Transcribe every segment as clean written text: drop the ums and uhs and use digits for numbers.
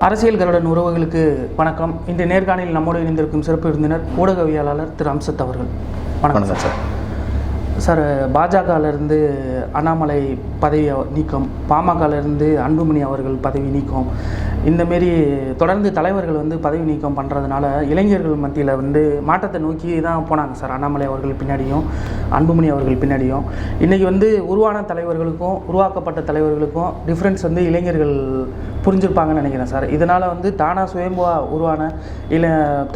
அரசியல் கருடன் உறவுகளுக்கு வணக்கம். இன்று நேர்காணலில் நம்மோடு இணைந்திருக்கும் சிறப்பு விருந்தினர் ஊடகவியலாளர் திரு அம்சத் அவர்கள். வணக்கம் சார். சார், பாஜகவிலிருந்து அண்ணாமலை பதவி நீக்கம், பாமகவிலிருந்து அன்புமணி அவர்கள் பதவி நீக்கம், இந்தமாரி தொடர்ந்து தலைவர்கள் பதவி நீக்கம் பண்ணுறதுனால இளைஞர்கள் மத்தியில் மாற்றத்தை நோக்கி தான் போனாங்க சார். அண்ணாமலை அவர்கள் பின்னாடியும் அன்புமணி அவர்கள் பின்னாடியும் இன்றைக்கி உருவான தலைவர்களுக்கும் உருவாக்கப்பட்ட தலைவர்களுக்கும் டிஃப்ரென்ஸ் இளைஞர்கள் புரிஞ்சிருப்பாங்கன்னு நினைக்கிறேன் சார். இதனால் தானாக சுயம்புவாக உருவான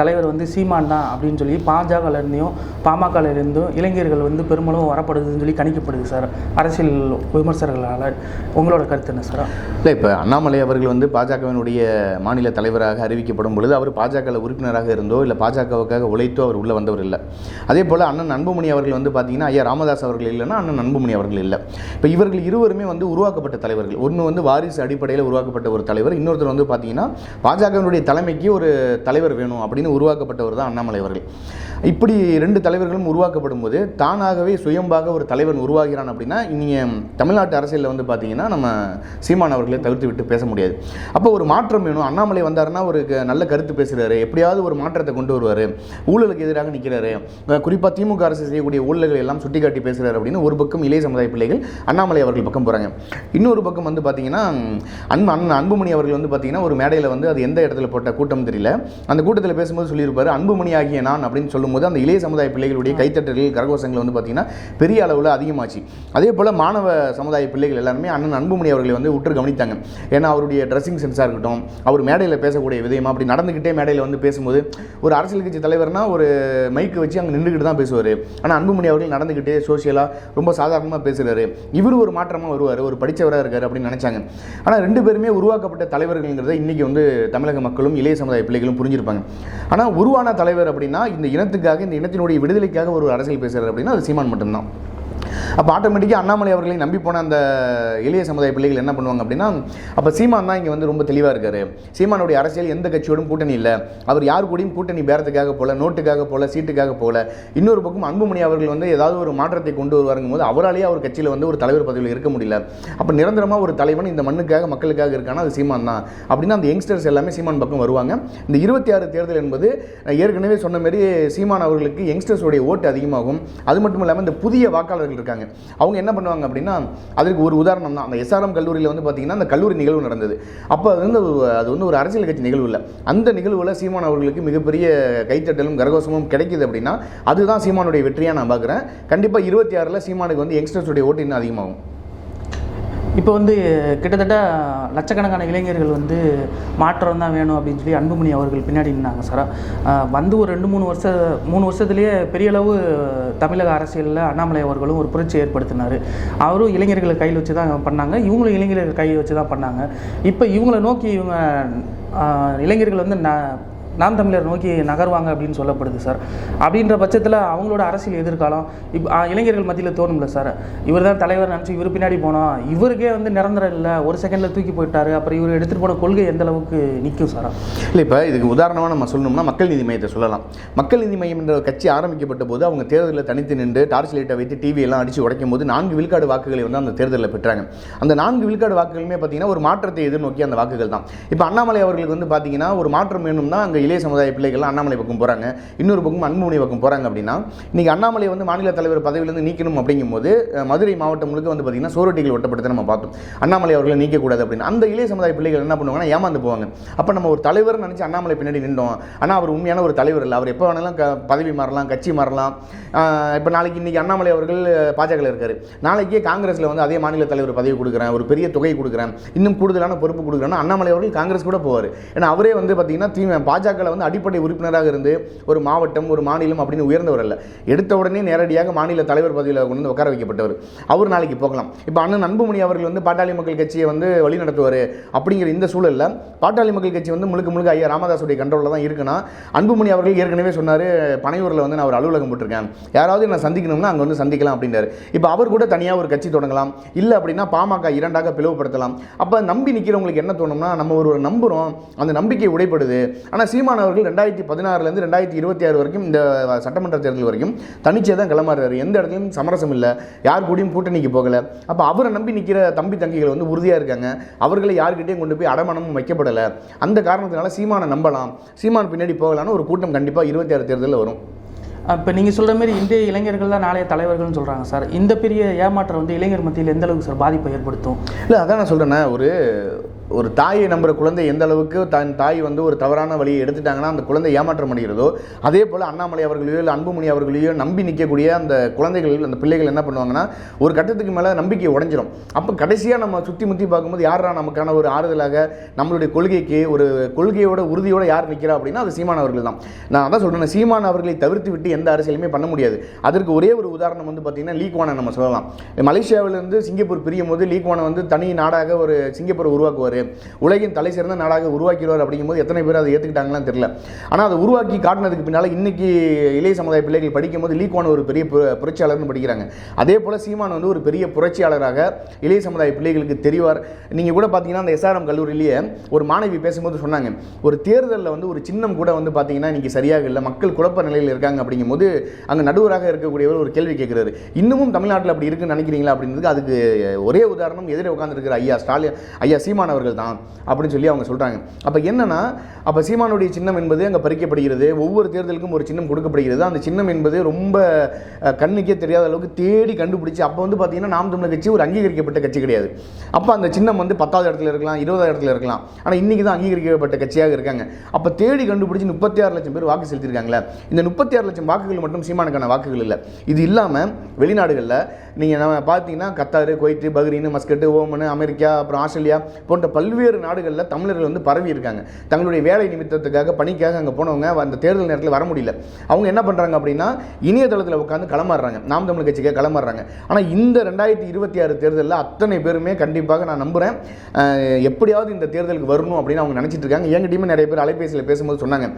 தலைவர் சீமான் தான் அப்படின்னு சொல்லி பாஜகவிலிருந்தும் பாமகவிலிருந்தும் இளைஞர்கள் பெரும்பாலும் வரப்படுதுன்னு சொல்லி கணிக்கப்படுது சார் அரசியல் விமர்சகர்களால். உங்களோட கருத்து என்ன சார்? இல்லை, இப்போ அண்ணாமலை அவர்கள் பாஜகவினுடைய மாநில தலைவராக அறிவிக்கப்படும் பொழுது அவர் பாஜக உறுப்பினராக இருந்தோ இல்லை பாஜகவுக்காக உழைத்தோ அவர் உள்ளே வந்தவர் இல்லை. அதே போல் அண்ணன் அன்புமணி அவர்கள் பார்த்தீங்கன்னா ஐயா ராமதாஸ் அவர்கள் இல்லைன்னா அண்ணன் அன்புமணி அவர்கள் இல்லை. இப்போ இவர்கள் இருவருமே உருவாக்கப்பட்ட தலைவர்கள். ஒன்று வாரிசு அடிப்படையில் உருவாக்கப்பட்ட ஒரு தலைவர், இன்னொருத்தர் பார்த்தீங்கன்னா பாஜகவினுடைய தலைமைக்கு ஒரு தலைவர் வேணும் அப்படின்னு உருவாக்கப்பட்டவர் தான் அண்ணாமலை அவர்கள். இப்படி ரெண்டு தலைவர்களும் உருவாக்கப்படும் போது தானாகவே சுயம்பாக ஒரு தலைவன் உருவாகிறான் அப்படின்னா நீங்கள் தமிழ்நாட்டு அரசியலில் பார்த்தீங்கன்னா நம்ம சீமான் அவர்களை தவிர்த்து விட்டு பேச முடியாது. அப்போ ஒரு மாற்றம் வேணும். அண்ணாமலை வந்தாருன்னா ஒரு நல்ல கருத்து பேசுகிறாரு, எப்படியாவது ஒரு மாற்றத்தை கொண்டு வருவார், ஊழலுக்கு எதிராக நிற்கிறாரு, குறிப்பாக திமுக அரசு செய்யக்கூடிய ஊழல்கள் எல்லாம் சுட்டிக்காட்டி பேசுகிறார் அப்படின்னு ஒரு பக்கம் இளைய சமுதாய பிள்ளைகள் அண்ணாமலை அவர்கள் பக்கம் போகிறாங்க. இன்னொரு பக்கம் பார்த்தீங்கன்னா அன்புமணி அவர்கள் பார்த்தீங்கன்னா ஒரு மேடையில் அது எந்த இடத்துல போட்ட கூட்டம் தெரியல, அந்த கூட்டத்தில் பேசும்போது சொல்லியிருப்பார் அன்புமணி ஆகிய நான் அப்படின்னு சொல்லும்போது அந்த இளைய சமுதாய பிள்ளைகளுடைய கைத்தட்டல்கள் கரகோஷங்கள் பார்த்தீங்கன்னா பெரிய அளவில் அதிகமாச்சு. அதே போல் மாணவ சமுதாய பிள்ளைகள் எல்லாருமே அண்ணன் அன்புமணி அவர்களை உற்று கவனித்தாங்க. ஏன்னா அவருடைய ட்ரெஸ்ஸிங் சென்ஸாக இருக்கட்டும், அவர் மேடையில் பேசக்கூடிய விதயமா அப்படி நடந்துக்கிட்டே மேடையில் பேசும்போது ஒரு அரசியல் கட்சி தலைவர்னா ஒரு மைக்கு வச்சு அங்கே நின்றுக்கிட்டு தான் பேசுவார். ஆனால் அன்புமணி அவர்கள் நடந்துக்கிட்டே சோசியலாக ரொம்ப சாதாரணமாக பேசுகிறாரு, இவர் ஒரு மாற்றமாக வருவார், ஒரு படித்தவராக இருக்கார் அப்படின்னு நினச்சாங்க. ஆனால் ரெண்டு பேருமே உருவாக்கப்பட்ட தலைவர்கள்ங்கிறத இன்றைக்கி தமிழக மக்களும் இளைய சமுதாய பிள்ளைகளும் புரிஞ்சிருப்பாங்க. ஆனால் உருவான தலைவர் அப்படின்னா இந்த இனத்துக்காக, இந்த இனத்தினுடைய விடுதலைக்காக ஒரு அரசியல் பேசுகிறார் அப்படின்னா அது சீமான் மட்டும்தான். அப்போ ஆட்டோமேட்டிக்காக அண்ணாமலை அவர்களை நம்பி போன அந்த இளைய சமுதாய பிள்ளைகள் என்ன பண்ணுவாங்க அப்படின்னா, அப்போ சீமான் தான் இங்கே ரொம்ப தெளிவாக இருக்கார், சீமானுடைய அரசியல் எந்த கட்சியோடும் கூட்டணி இல்லை, அவர் யார் கூடயும் கூட்டணி பேரத்துக்காக போல, நோட்டுக்காக போல, சீட்டுக்காக போல. இன்னொரு பக்கம் அன்புமணி அவர்கள் ஏதாவது ஒரு மாற்றத்தை கொண்டு வருவாருங்கும் போது அவராலேயே அவர் கட்சியில் ஒரு தலைவர் பதவியில் இருக்க முடியல. அப்போ நிரந்தரமாக ஒரு தலைவன் இந்த மண்ணுக்காக மக்களுக்காக இருக்கானா அது சீமான் தான் அப்படின்னா அந்த யங்ஸ்டர்ஸ் எல்லாமே சீமான் பக்கம் வருவாங்க. இந்த 26 தேர்தல் என்பது ஏற்கனவே சொன்ன மாதிரி சீமான் அவர்களுக்கு யங்ஸ்டர்ஸோடைய ஓட்டு அதிகமாகும். அது மட்டும் இல்லாமல் இந்த புதிய வாக்காளர்கள் இருக்காங்க, அவங்க என்ன பண்ணுவாங்க அப்படின்னா, அதுக்கு ஒரு உதாரணம் தான் அந்த எஸ்ஆர்எம் கல்லூரியில் பார்த்தீங்கன்னா அந்த கல்லூரி நிகழ்வு நடந்தது. அப்போ அது ஒரு அரசியல் கட்சி நிகழ்வு இல்லை. அந்த நிகழ்வில் சீமான் அவர்களுக்கு மிகப்பெரிய கைத்தட்டலும் கரகோஷமும் கிடைக்கிது அப்படின்னா அதுதான் சீமானுடைய வெற்றியாக நான் பார்க்குறேன். கண்டிப்பாக 26 சீமானுக்கு யங்ஸ்டர்ஸுடைய ஓட்டு இன்னும் அதிகமாகும். இப்போ கிட்டத்தட்ட லட்சக்கணக்கான இளைஞர்கள் மாற்றம் தான் வேணும் அப்படின்னு சொல்லி அன்புமணி அவர்கள் பின்னாடி நின்னாங்க சார். ஒரு 2-3 வருஷத்துலேயே பெரிய அளவு தமிழக அரசியலில் அண்ணாமலை அவர்களும் ஒரு புரட்சி ஏற்படுத்தினார். அவரும் இளைஞர்களை கையில் வச்சு தான் பண்ணாங்க, இவங்களும் இளைஞர்கள் கையில் வச்சு தான் பண்ணாங்க. இப்போ இவங்களை நோக்கி இவங்க இளைஞர்கள் நாம் தமிழர் நோக்கி நகர்வாங்க அப்படின்னு சொல்லப்படுது சார். அப்படின்ற பட்சத்தில் அவங்களோட அரசியல் எதிர்காலம் இளைஞர்கள் மத்தியில் தோணும்ல சார், இவர் தான் தலைவர் நினச்சி இவர் பின்னாடி போனோம், இவருக்கே நிரந்தரம் இல்லை, ஒரு செகண்டில் தூக்கி போயிட்டார், அப்புறம் இவர் எடுத்துகிட்டு போன கொள்கை எந்த அளவுக்கு நிற்கும் சார்? இல்லை, இப்போ இதுக்கு உதாரணமாக நம்ம சொல்லணும்னா மக்கள் நீதி மையத்தை சொல்லலாம். மக்கள் நீதி மையம் என்ற கட்சி ஆரம்பிக்கப்பட்ட போது அவங்க தேர்தலில் தனித்து நின்று டார்ச் லைட்டை வைத்து டிவியெல்லாம் அடித்து உடைக்கும் போது 4 விழுக்காடு வாக்குகளை அந்த தேர்தலில் பெற்றாங்க. அந்த 4 விழுக்காடு வாக்குகளுமே பார்த்தீங்கன்னா ஒரு மாற்றத்தை எதிர்நோக்கி அந்த வாக்குகள் தான். இப்போ அண்ணாமலை அவர்களுக்கு பார்த்தீங்கன்னா ஒரு மாற்றம் வேணும்னா அங்கே இளைய சமுதாய பிள்ளைகள் அண்ணாமலை பக்கம் போகிறாங்க, இன்னொரு பக்கம் அன்புமணி பக்கம் போகிறாங்க. அப்படின்னா இன்னைக்கு அண்ணாமலை மாநில தலைவர் பதவியிலிருந்து நீக்கணும் அப்படிங்கும்போது மதுரை மாவட்டம் முழுக்க பார்த்தீங்கன்னா சோரட்டிகள் ஒட்டப்படுத்த நம்ம பார்த்தோம். அண்ணாமலை அவர்களை நீக்கக்கூடாது அப்படின்னு அந்த இளைய சமுதாய பிள்ளைகள் என்ன பண்ணுவாங்கன்னா ஏமாந்து போவாங்க. அப்போ நம்ம ஒரு தலைவர் நினச்சி அண்ணாமலை பின்னாடி நின்றோம், ஆனால் அவர் உண்மையான ஒரு தலைவர் இல்லை, அவர் எப்போ வேணாலும் பதவி மாறலாம், கட்சி மாறலாம். இப்போ நாளைக்கு இன்னைக்கு அண்ணாமலை அவர்கள் பாஜகவில் இருக்காரு, நாளைக்கே காங்கிரஸில் அதே மாநில தலைவர் பதவி கொடுக்குறேன், ஒரு பெரிய தொகை கொடுக்குறேன், இன்னும் கூடுதலான பொறுப்பு கொடுக்குறேன்னா அண்ணாமலை அவர்கள் காங்கிரஸ் கூட போவார். ஏன்னா அவரே பார்த்தீங்கன்னா பாஜகவில் அடிப்படை உறுப்பினராக இருந்து ஒரு மாவட்டம், ஒரு மாநிலம் அப்படின்னு உயர்ந்தவர் அல்ல, எடுத்த உடனே நேரடியாக மாநில தலைவர் பதவியில் கொண்டு உட்கார வைக்கப்பட்டவர். அவர் நாளைக்கு போகலாம். இப்போ அண்ணன் அன்புமணி அவர்கள் பாட்டாளி மக்கள் கட்சியை வழி நடத்துவார். அப்படிங்கிற இந்த சூழலில் பாட்டாளி மக்கள் கட்சி முழுக்க ஐயா ராமதாஸுடைய கண்ட்ரோலில் தான் இருக்குன்னா, அன்புமணி அவர்கள் ஏற்கனவே சொன்னார் பனையூரில் நான் ஒரு அலுவலகம் போட்டிருக்கேன், யாராவது நான் சந்திக்கணும்னா அங்கே சந்திக்கலாம் அப்படின்றாரு. இப்போ அவர் கூட தனியாக ஒரு கட்சி தொடங்கலாம், இல்லை அப்படின்னா பாமக 2ஆக பிளவுபடுத்தலாம். அப்போ நம்பி நிற்கிறவங்களுக்கு என்ன தோணும்னா, நம்ம ஒரு நம்புகிறோம், அந்த நம்பிக்கை உடைப்படுது. ஆனால் சீமான் அவர்கள் 2016 2026 வரைக்கும் இந்த சட்டமன்ற தேர்தல் வரைக்கும் தனிச்சே தான் கிளம்புறாரு. எந்த இடத்துலையும் சமரசம் இல்லை, யார் கூடயும் கூட்டணிக்கு போகலை. அப்போ அவரை நம்பி நிற்கிற தம்பி தங்கிகள் வந்து உறுதியாக இருக்காங்க. அவர்களை யாருக்கிட்டையும் கொண்டு போய் அடமானமும் வைக்கப்படலை. அந்த காரணத்தினால சீமானை நம்பலாம், சீமான் பின்னாடி போகலான்னு ஒரு கூட்டம் கண்டிப்பாக 26 தேர்தலில் வரும். இப்போ நீங்கள் சொல்கிற மாதிரி இன்றைய இளைஞர்கள் தான் நாளைய தலைவர்கள்னு சொல்கிறாங்க சார். இந்த பெரிய ஏமாற்றம் வந்து இளைஞர் மத்தியில் எந்த அளவுக்கு சார் பாதிப்பை ஏற்படுத்தும்? இல்லை, அதான் நான் சொல்கிறேன்னா, ஒரு தாயை நம்புகிற குழந்தை எந்த அளவுக்கு தன் தாய் வந்து ஒரு தவறான வழியை எடுத்துட்டாங்கன்னா அந்த குழந்தை ஏமாற்றம் அடைகிறதோ, அதே போல் அண்ணாமலை அவர்களையோ இல்லை அன்புமணி அவர்களையோ நம்பி நிற்கக்கூடிய அந்த குழந்தைகள், அந்த பிள்ளைகள் என்ன பண்ணுவாங்கன்னா, ஒரு கட்டத்துக்கு மேலே நம்பிக்கை உடைஞ்சிரும். அப்போ கடைசியாக நம்ம சுற்றி முற்றி பார்க்கும்போது யாரா நமக்கான ஒரு ஆறுதலாக நம்மளுடைய கொள்கைக்கு ஒரு கொள்கையோட உறுதியோடு யார் நிற்கிறா அப்படின்னா அது சீமான் அவர்கள் தான். நான் அதான் சொல்கிறேன், சீமான் அவர்களை தவிர்த்து விட்டு எந்த அரசியலுமே பண்ண முடியாது. அதற்கு ஒரே ஒரு உதாரணம் வந்து பார்த்திங்கன்னா லீக்வானை நம்ம சொல்லலாம். மலேசியாவிலிருந்து சிங்கப்பூர் பிரியும் போது லீக்வானை வந்து தனி நாடாக ஒரு சிங்கப்பூர் உருவாக்குவார், உலகின் தலை சிறந்த நாடாக உருவாக்கிடுவார். அப்படிங்கும்போது எத்தனை பேர் அதை ஏற்றுக்கிட்டாங்களான்னு தெரியல. ஆனால் அதை உருவாக்கி காட்டினதுக்கு பின்னால் இன்னைக்கு இளைய சமுதாய பிள்ளைகள் படிக்கும்போது லீக்வான் ஒரு பெரிய புரட்சியாளர்னு படிக்கிறாங்க. அதே போல் சீமான் வந்து ஒரு பெரிய புரட்சியாளராக இளைய சமுதாய பிள்ளைகளுக்கு தெரிவார். நீங்கள் கூட பார்த்தீங்கன்னா அந்த SRM கல்லூரியிலேயே ஒரு மாணவி பேசும்போது சொன்னாங்க, ஒரு தேர்தலில் வந்து ஒரு சின்னம் கூட வந்து பார்த்தீங்கன்னா இன்றைக்கி சரியாக இல்லை, மக்கள் குழப்ப நிலையில் இருக்காங்க. அப்படிங்கும்போது அங்கே நடுவராக இருக்கக்கூடியவர் ஒரு கேள்வி கேட்குறாரு, இன்னமும் தமிழ்நாட்டில் அப்படி இருக்குன்னு நினைக்கிறீங்களா அப்படின்றதுக்கு அதுக்கு ஒரே உதாரணம் எதிரே உட்காந்துருக்கிற ஐயா சீமான் அவர்கள் தான் அப்படின்னு சொல்லி அவங்க சொல்கிறாங்க. அப்போ என்னன்னா, அப்போ சீமானுடைய சின்னம் என்பது அங்கே பறிக்கப்படுகிறது. ஒவ்வொரு தேர்தலுக்கும் ஒரு சின்னம் கொடுக்கப்படுகிறது. அந்த சின்னம் என்பது ரொம்ப கண்ணுக்கே தெரியாத அளவுக்கு தேடி கண்டுபிடிச்சி, அப்போ வந்து பார்த்தீங்கன்னா நாம் தமிழர் கட்சி ஒரு அங்கீகரிக்கப்பட்ட கட்சி கிடையாது. அப்போ அந்த சின்னம் வந்து 10வது இடத்துல இருக்கலாம், 20வது இடத்துல இருக்கலாம். ஆனால் இன்றைக்கி தான் அங்கீகரிக்கப்பட்ட கட்சியாக இருக்காங்க. அப்போ தேடி கண்டுபிடிச்சி 36 லட்சம் பேர் வாக்கு செலுத்தியிருக்காங்களே. இந்த 36 லட்சம் வாக்குகள் மட்டும் சீமானுக்கான வாக்குகள் இல்லை. இது இல்லாமல் வெளிநாடுகளில் நீங்கள் நம்ம பார்த்தீங்கன்னா Qatar, Kuwait, Bahrain, Muscat, Oman, America, அப்புறம் ஆஸ்திரேலியா போன்ற பல்வேறு நாடுகளில் தமிழர்கள் வந்து பரவி இருக்காங்க. தங்களுடைய வேலை நிமித்தத்துக்காக பணிக்காக அங்கே போனவங்க அந்த தேர்தல் நேரத்தில் வர முடியல. அவங்க என்ன பண்ணுறாங்க அப்படின்னா இணையதளத்தில் உட்காந்து களமாடுறாங்க, நாம் தமிழ் கட்சிக்காக களமாடுறாங்க. ஆனால் இந்த 2026 தேர்தலில் அத்தனை பேருமே கண்டிப்பாக நான் நம்புகிறேன் எப்படியாவது இந்த தேர்தலுக்கு வரணும் அப்படின்னு அவங்க நினச்சிட்டு இருக்காங்க. எங்கிட்டையுமே நிறைய பேர் அலைபேசியில் பேசும்போது சொன்னாங்க,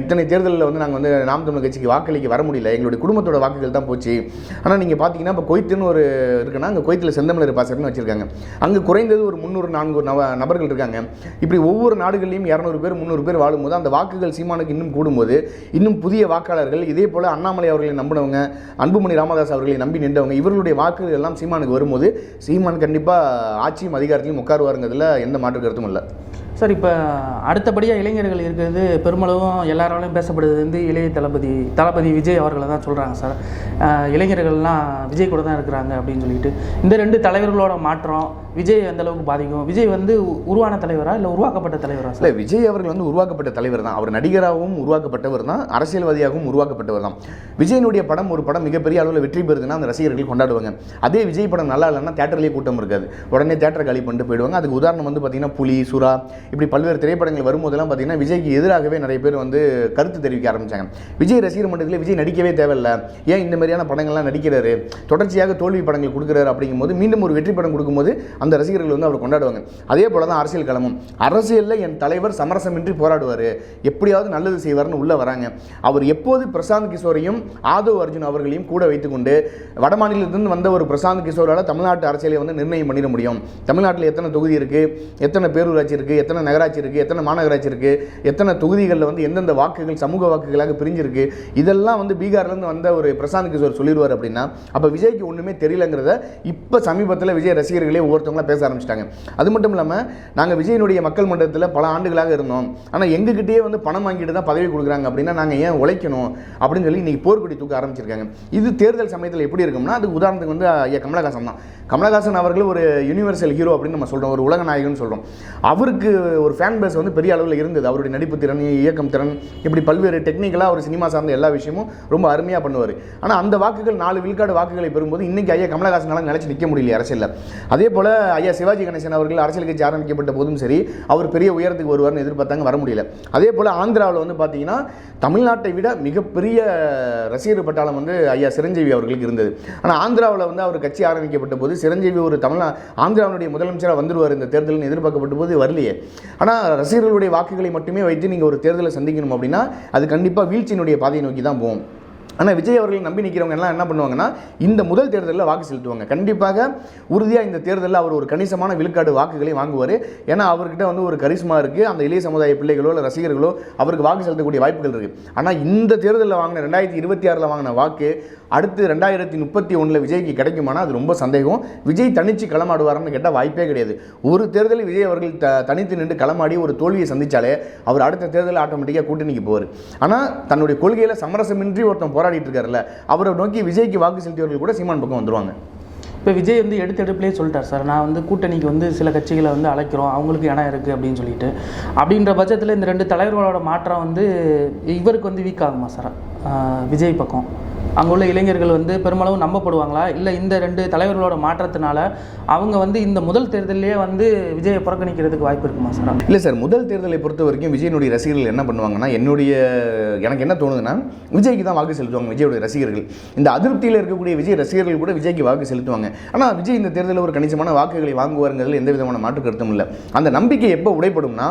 இத்தனை தேர்தலில் வந்து நாங்கள் வந்து நாம் தமிழ் கட்சிக்கு வாக்களிக்க வர முடியல, எங்களுடைய குடும்பத்தோட வாக்குகள் தான் போச்சு. ஆனால் நீங்கள் பார்த்தீங்கன்னா இப்போ குவைத்துன்னு ஒரு இருக்குன்னா அங்கே குவைத்தில் செந்தமிழர் பாசர்னு வச்சுருக்காங்க. அங்கே குறைந்தது ஒரு 300-400 நபர்கள் இருக்காங்க. இப்படி ஒவ்வொரு நாடுகளிலும் 200 பேர் 300 பேர் வாழும்போது அந்த வாக்குகள் சீமானுக்கு இன்னும் கூடும்போது இன்னும் புதிய வாக்காளர்கள், இதே போல் அண்ணாமலை அவர்களை நம்பினவங்க, அன்புமணி ராமதாஸ் அவர்களை நம்பி நின்றவங்க, இவர்களுடைய வாக்குகள் எல்லாம் சீமானுக்கு வரும்போது சீமான் கண்டிப்பாக ஆட்சியும் அதிகாரத்திலையும் உட்காருவாருங்கிறதுல எந்த மாற்று கருத்தும் இல்லை. சார், இப்போ அடுத்தபடியாக இளைஞர்கள் இருக்கிறது பெருமளவும் எல்லாராலையும் பேசப்படுறது வந்து இளைய தளபதி விஜய் அவர்களை தான் சொல்கிறாங்க சார். இளைஞர்கள்லாம் விஜய் கூட தான் இருக்கிறாங்க அப்படின்னு சொல்லிட்டு. இந்த 2 தலைவர்களோட மாற்றம் விஜய் எந்த அளவுக்கு பாதிக்கும்? விஜய் வந்து உருவான தலைவரா இல்லை உருவாக்கப்பட்ட தலைவரா? இல்லை, விஜய் அவர்கள் வந்து உருவாக்கப்பட்ட தலைவர் தான். அவர் நடிகராகவும் உருவாக்கப்பட்டவர் தான், அரசியல்வாதியாகவும் உருவாக்கப்பட்டவர் தான். விஜயனுடைய படம் ஒரு படம் மிகப்பெரிய அளவில் வெற்றி பெறுதுன்னா அந்த ரசிகர்கள் கொண்டாடுவாங்க. அதே விஜய் படம் நல்லா இல்லைன்னா தேட்டர்லேயே கூட்டம் இருக்காது, உடனே தேட்டரை காலி பண்ணிட்டு போயிடுவாங்க. அதுக்கு உதாரணம் வந்து பார்த்தீங்கன்னா புலி, சுறா, இப்படி பல்வேறு திரைப்படங்கள் வரும்போதெல்லாம் பார்த்தீங்கன்னா விஜய்க்கு எதிராகவே நிறைய பேர் வந்து கருத்து தெரிவிக்க ஆரம்பித்தாங்க. விஜய் ரசிகர் மன்றத்தில் விஜய் நடிக்கவே தேவையில்லை, ஏன் இந்த மாதிரியான படங்கள்லாம் நடிக்கிறாரு, தொடர்ச்சியாக தோல்வி படங்கள் கொடுக்குறாரு அப்படிங்கும்போது மீண்டும் ஒரு வெற்றி படம் கொடுக்கும்போது அந்த ரசிகர்கள் வந்து அவர் கொண்டாடுவாங்க. அதே போல தான் அரசியல் களமும். அரசியலில் என் தலைவர் சமரசமின்றி போராடுவார், எப்படியாவது நல்லது செய்வார்னு உள்ள வராங்க. அவர் எப்போது பிரசாந்த் கிஷோரையும் ஆதவ் அர்ஜுன் அவர்களையும் கூட வைத்துக்கொண்டு வடமாநிலத்திலிருந்து வந்த ஒரு பிரசாந்த் கிஷோரால் தமிழ்நாட்டு அரசியலை வந்து நிர்ணயம் பண்ணிட முடியும், தமிழ்நாட்டில் எத்தனை தொகுதி இருக்குது, எத்தனை பேரூராட்சி இருக்குது, எத்தனை நகராட்சி இருக்குது, எத்தனை மாநகராட்சி இருக்குது, எத்தனை தொகுதிகளில் வந்து எந்தெந்த வாக்குகள் சமூக வாக்குகளாக பிரிஞ்சிருக்கு, இதெல்லாம் வந்து பீகார்லேருந்து வந்த ஒரு பிரசாந்த் கிஷோர் சொல்லிடுவார் அப்படின்னா அப்போ விஜய்க்கு ஒன்றுமே தெரியலங்கிறத இப்போ சமீபத்தில் விஜய் ரசிகர்களே ஒவ்வொருத்தவங்களா பேச ஆரம்பிச்சிட்டாங்க. அது மட்டும் இல்லாமல் நாங்கள் விஜயனுடைய மக்கள் மன்றத்தில் பல ஆண்டுகளாக இருந்தோம், ஆனால் எங்ககிட்டயே வந்து பணம் வாங்கிட்டு தான் பதவி கொடுக்குறாங்க அப்படின்னா நாங்கள் ஏன் உழைக்கணும் அப்படின்னு சொல்லி இன்றைக்கி போர்க்கொடி தூக்க ஆரம்பிச்சிருக்காங்க. இது தேர்தல் சமயத்தில் எப்படி இருக்கும்னா அதுக்கு உதாரணத்துக்கு வந்து ஐயா கமலஹாசன் தான். கமலஹாசன் அவர்கள் ஒரு யூனிவர்சல் ஹீரோ அப்படின்னு நம்ம சொல்கிறோம், ஒரு உலக நாயகன் சொல்கிறோம். அவருக்கு ஒரு ஃபேன் பேஸ் வந்து பெரிய அளவில் இருந்தது. அவருடைய நடிப்பு திறன், இயக்கம் திறன், இப்படி பல்வேறு டெக்னிக்கலாக ஒரு சினிமா சார்ந்த எல்லா விஷயமும் ரொம்ப அருமையாக பண்ணுவார். ஆனால் அந்த வாக்குகள் 4 விழுக்காடு வாக்குகளை பெறும்போது இன்றைக்கி ஐயா கமலஹாசனால நிலைச்சு நிற்க முடியல அரசியலில். அதே போல் ஐயா சிவாஜி கணேசன் அவர்கள் அரசியல் கட்சி ஆரம்பிக்கப்பட்ட போதும் சரி அவர் பெரிய உயரத்துக்கு வருவார்னு எதிர்பார்த்தாங்க, வர முடியல. அதே போல் ஆந்திராவில் வந்து பார்த்தீங்கன்னா தமிழ்நாட்டை விட மிகப்பெரிய ரசிகர் பட்டாளம் வந்து ஐயா சிரஞ்சீவி அவர்களுக்கு இருந்தது. ஆனால் ஆந்திராவில் வந்து அவர் கட்சி ஆரம்பிக்கப்பட்ட போது சிரஞ்சீவி ஒரு ஆந்திராவுடைய முதலமைச்சராக வந்துடுவார் இந்த தேர்தலில் எதிர்பார்க்கப்பட்ட போது வரலையே. ஆனால் ரசிகர்களுடைய வாக்குகளை மட்டுமே வைத்து நீங்கள் ஒரு தேர்தலை சந்திக்கணும் அப்படின்னா அது கண்டிப்பாக வீழ்ச்சியினுடைய பாதையை நோக்கி தான் போகும். ஆனால் விஜய் அவர்களை நம்பி நிற்கிறவங்க எல்லாம் என்ன பண்ணுவாங்கன்னா இந்த முதல் தேர்தலில் வாக்கு செலுத்துவாங்க. கண்டிப்பாக உறுதியாக இந்த தேர்தலில் அவர் ஒரு கணிசமான விழுக்காடு வாக்குகளை வாங்குவார். ஏன்னா அவர்கிட்ட வந்து ஒரு கரிஸ்மா இருக்குது. அந்த இளைய சமுதாய பிள்ளைகளோ இல்லை ரசிகர்களோ அவருக்கு வாக்கு செலுத்தக்கூடிய வாய்ப்புகள் இருக்குது. ஆனால் இந்த தேர்தலில் வாங்கின 2026 வாங்கின வாக்கு அடுத்து 2031 விஜய்க்கு கிடைக்குமானா அது ரொம்ப சந்தேகம். விஜய் தனிச்சு களமாடுவார்னு கேட்டால் வாய்ப்பே கிடையாது. ஒரு தேர்தலில் விஜய் அவர்கள் தனித்து நின்று களமாடி ஒரு தோல்வியை சந்தித்தாலே அவர் அடுத்த தேர்தலில் ஆட்டோமேட்டிக்காக கூட்டணிக்கு போவார். ஆனால் தன்னுடைய கொள்கையில் சமரசமின்றி ஒருத்தன் போராடிட்டு இருக்காருல்ல, அவரை நோக்கி விஜய்க்கு வாக்கு செலுத்தியவர்கள் கூட சீமான் பக்கம் வந்துருவாங்க. இப்போ விஜய் வந்து எடுத்துலேயே சொல்லிட்டார் சார், நான் வந்து கூட்டணிக்கு வந்து சில கட்சிகளை வந்து அழைக்கிறோம், அவங்களுக்கு இடம் இருக்குது அப்படின்னு சொல்லிட்டு. அப்படின்ற பட்சத்தில் இந்த 2 தலைவர்களோட மாற்றம் வந்து இவருக்கு வந்து வீக் ஆகுமா சார் விஜய் பக்கம்? அங்கே உள்ள இளைஞர்கள் வந்து பெருமளவு நம்பப்படுவாங்களா, இல்லை இந்த 2 தலைவர்களோட மாற்றத்தினால அவங்க வந்து இந்த முதல் தேர்தலிலே வந்து விஜயை புறக்கணிக்கிறதுக்கு வாய்ப்பு இருக்குமா சார்? இல்லை சார், முதல் தேர்தலை பொறுத்த வரைக்கும் விஜயனுடைய ரசிகர்கள் என்ன பண்ணுவாங்கன்னா, எனக்கு என்ன தோணுதுன்னா விஜய்க்கு தான் வாக்கு செலுத்துவாங்க. விஜயோடைய ரசிகர்கள் இந்த அதிருப்தியில் இருக்கக்கூடிய விஜய் ரசிகர்கள் கூட விஜய்க்கு வாக்கு செலுத்துவாங்க. ஆனால் விஜய் இந்த தேர்தலில் ஒரு கணிசமான வாக்குகளை வாங்குவாருங்கிறதுல எந்த விதமான மாற்று கருத்தும் இல்லை. அந்த நம்பிக்கை எப்போ உடைப்படும்னா,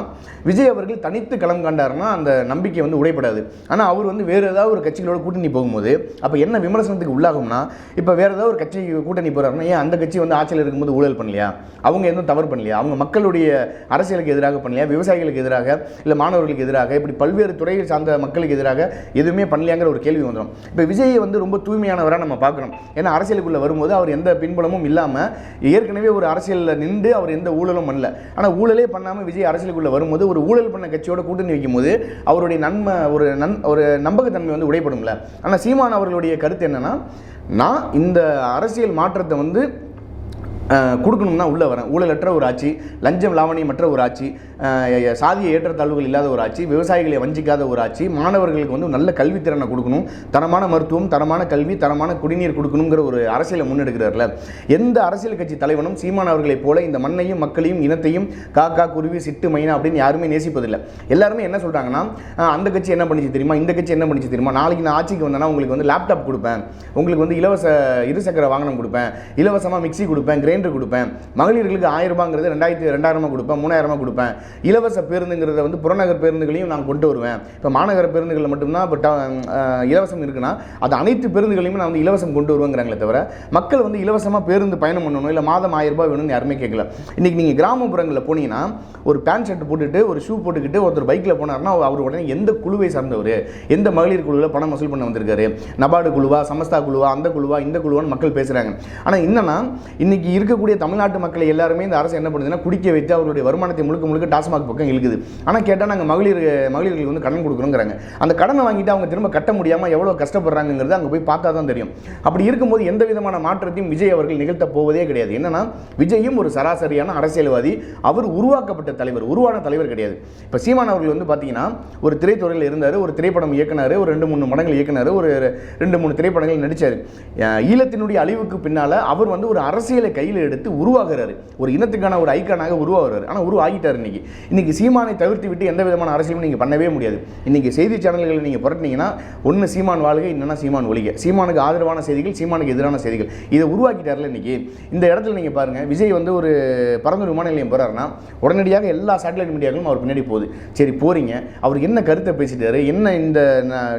விஜய் அவர்கள் தனித்து களம் கண்டாருன்னா அந்த நம்பிக்கை வந்து உடைப்படாது. ஆனால் அவர் வந்து வேறு ஏதாவது ஒரு கட்சிகளோட கூட்டணி போகும்போது அப்போ என்ன விமர்சனத்துக்கு உள்ளாகும்னா, இப்போ வேறு ஏதாவது ஒரு கட்சி கூட்டணி போகிறாருன்னா, ஏன் அந்த கட்சி வந்து ஆட்சியில் இருக்கும்போது ஊழல் பண்ணலையா, அவங்க எதுவும் தவறு பண்ணலையா, அவங்க மக்களுடைய அரசியலுக்கு எதிராக பண்ணலையா, விவசாயிகளுக்கு எதிராக இல்லை மாணவர்களுக்கு எதிராக இப்படி பல்வேறு துறையை சார்ந்த மக்களுக்கு எதிராக எதுவுமே பண்ணலையாங்கிற ஒரு கேள்வி வந்துடும். இப்போ விஜயை வந்து ரொம்ப தூய்மையானவராக நம்ம பார்க்கணும். ஏன்னா அரசியலுக்குள்ளே வரும்போது அவர் எந்த பின்புலமும் இல்லாமல் ஏற்கனவே ஒரு அரசியலில் நின்று அவர் எந்த ஊழலும் பண்ணல. ஆனால் ஊழலே பண்ணாமல் விஜய் அரசியலுக்குள்ளே வரும்போது ஒரு ஊழல் பண்ண கட்சியோட கூட்டணி வைக்கும் போது அவருடைய ஒரு நம்பகத்தன்மை வந்து உடைப்படும்ல. ஆனால் சீமான் அவர்களுடைய கருத்து என்னன்னா, நான் இந்த அரசியல் மாற்றத்தை வந்து கொடுக்கணும்னா உள்ளே வரேன். ஊழலற்ற ஒரு ஆட்சி, லஞ்சம் லாவணியமற்ற ஒரு ஆட்சி, சாதிய ஏற்றத்தாழ்வுகள் இல்லாத ஒரு ஆட்சி, விவசாயிகளை வஞ்சிக்காத ஒரு ஆட்சி, மாணவர்களுக்கு வந்து நல்ல கல்வித்திறனை கொடுக்கணும், தரமான மருத்துவம், தரமான கல்வி, தரமான குடிநீர் கொடுக்கணுங்கிற ஒரு அரசியலை முன்னெடுக்கிறார்ல. எந்த அரசியல் கட்சி தலைவனும் சீமான் அவர்களைப் போல இந்த மண்ணையும் மக்களையும் இனத்தையும் காக்கா குருவி சிட்டு மைனா அப்படின்னு யாருமே நேசிப்பதில்லை. எல்லாருமே என்ன சொல்கிறாங்கன்னா, அந்த கட்சி என்ன பண்ணிச்சு தெரியுமா, இந்த கட்சி என்ன பண்ணிச்சு தெரியுமா, நாளைக்கு நான் ஆட்சிக்கு வந்தேன்னா உங்களுக்கு வந்து லேப்டாப் கொடுப்பேன், உங்களுக்கு வந்து இலவச இருசக்கர வாகனம் கொடுப்பேன், இலவசமாக மிக்சி கொடுப்பேன், கிரைண்டர் கொடுப்பேன், மகளிர்களுக்கு 1000 ரூபாங்கிறது 2000 கொடுப்பேன், 3000 கொடுப்பேன், இலவச பேருந்துங்கிறத வந்து புறநகர் பேருந்துகளையும் நான் கொண்டு வருவேன். இப்போ மாநகர பேருந்துகளில் மட்டும்தான் இப்போ இலவசம் இருக்குன்னா அது அனைத்து பேருந்துகளையுமே நான் வந்து இலவசம் கொண்டு வருவேங்கிறாங்களே தவிர மக்கள் வந்து இலவசமாக பேருந்து பயணம் பண்ணணும் இல்லை மாதம் 1000 ரூபாய் வேணும்னு யாருமே கேட்கல. இன்றைக்கி நீங்கள் கிராமப்புறங்களில் போனீங்கன்னா ஒரு பேண்ட் ஷர்ட் போட்டுட்டு ஒரு ஷூ போட்டுக்கிட்டு ஒருத்தர் பைக்கில் போனார்னா அவர் உடனே எந்த குழுவை சார்ந்தவர், எந்த மகளிர் குழுவில் பணம் வசூல் பண்ண வந்திருக்காரு, நபார்டு குழுவா, சமஸ்தா குழுவா, அந்த குழுவா, இந்த குழுவான்னு மக்கள் பேசுகிறாங்க. ஆனால் என்னன்னா இன்னைக்கு இருக்கக்கூடிய தமிழ்நாட்டு மக்களை எல்லாருமே இந்த அரசு என்ன பண்ணுதுன்னா குடிக்க வைத்து அவருடைய வருமானத்தை முழுக்க டாஸ்மாக் பக்கம் இழுக்குது. ஆனால் கேட்டால் நாங்கள் மகளிர்களுக்கு வந்து கடன் கொடுக்குறோங்கிறாங்க. அந்த கடனை வாங்கிட்டு அவங்க திரும்ப கட்ட முடியாமல் எவ்வளோ கஷ்டப்படுறாங்கிறது அங்கே போய் பார்த்தா தான் தெரியும். அப்படி இருக்கும்போது எந்த விதமான மாற்றத்தையும் விஜய் அவர்கள் நிகழ்த்த போவதே கிடையாது. என்னன்னா விஜயும் ஒரு சராசரியான அரசியல்வாதி, அவர் உருவாக்கப்பட்ட தலைவர், உருவான தலைவர் கிடையாது. இப்போ சீமான் அவர்கள் வந்து பார்த்தீங்கன்னா ஒரு திரைத்துறையில் இருந்தார், ஒரு திரைப்படம் இயக்குனார், ஒரு 2-3 படங்கள் இயக்குனார், ஒரு 2-3 திரைப்படங்கள் நடித்தார். ஈழத்தினுடைய அழிவுக்கு பின்னால் அவர் வந்து ஒரு அரசியலை கையில் எடுத்து உருவாகிறாரு, ஒரு இனத்துக்கான ஒரு ஐக்கானாக உருவாகிறாரு. ஆனால் உருவாகிட்டார். இன்னைக்கு சீமானை தவிர்த்து விட்டு எந்த விதமான அரசியலும் நீங்கள் பண்ணவே முடியாது. இன்னைக்கு செய்தி சேனல்களை நீங்கள் புரட்டினீங்கன்னா ஒன்று சீமான் வாழ்க, இல்லைன்னா சீமான் ஒழிக, சீமானுக்கு ஆதரவான செய்திகள், சீமானுக்கு எதிரான செய்திகள், இதை உருவாக்கிட்டார்ல. இன்னைக்கு இந்த இடத்துல நீங்கள் பாருங்கள், விஜய் வந்து ஒரு பரந்தூர் விமான நிலையம் போகிறாருன்னா உடனடியாக எல்லா சேட்டலைட் மீடியாக்களும் அவர் பின்னாடி போகுது. சரி போறீங்க, அவர் என்ன கருத்தை பேசிட்டாரு, என்ன இந்த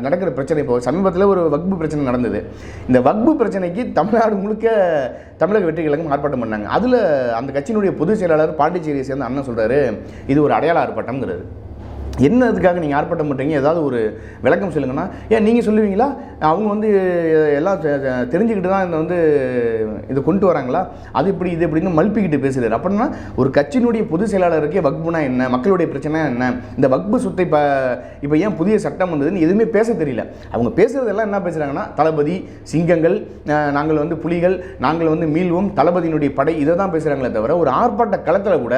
நடக்கிற பிரச்சனை. இப்போ சமீபத்தில் ஒரு வக்பு பிரச்சனை நடந்தது. இந்த வக்பு பிரச்சனைக்கு தமிழ்நாடு முழுக்க தமிழக வெற்றி கழகம் ஆர்ப்பாட்டம் பண்ணாங்க. அதில் அந்த கட்சியினுடைய பொதுச் செயலாளர் பாண்டிச்சேரியை சேர்ந்த அண்ணன் சொல்கிறாரு, இது ஒரு அடையாள ஆர்ப்பாட்டம்ங்கிறாரு. என்ன அதுக்காக நீங்கள் ஆர்ப்பாட்டம் பண்ணுறீங்க, ஏதாவது ஒரு விளக்கம் சொல்லுங்கன்னா, ஏன் நீங்கள் சொல்லுவீங்களா, அவங்க வந்து எல்லாம் தெரிஞ்சுக்கிட்டு தான் இந்த வந்து இதை கொண்டு வராங்களா, அது இப்படி இது இப்படின்னு மல்பிக்கிட்டு பேசுகிறார். அப்படின்னா ஒரு கட்சியினுடைய பொதுச் செயலாளருக்கே வக்புனா என்ன, மக்களுடைய பிரச்சனை என்ன, இந்த வக்பு சொத்தை இப்போ ஏன் புதிய சட்டம் வந்ததுன்னு எதுவுமே பேச தெரியல. அவங்க பேசுகிறதெல்லாம் என்ன பேசுகிறாங்கன்னா, தளபதி, சிங்கங்கள், நாங்கள் வந்து புலிகள், நாங்கள் வந்து மீள்வோம், தளபதியினுடைய படை, இதை தான் பேசுகிறாங்களே தவிர ஒரு ஆர்ப்பாட்ட களத்தில் கூட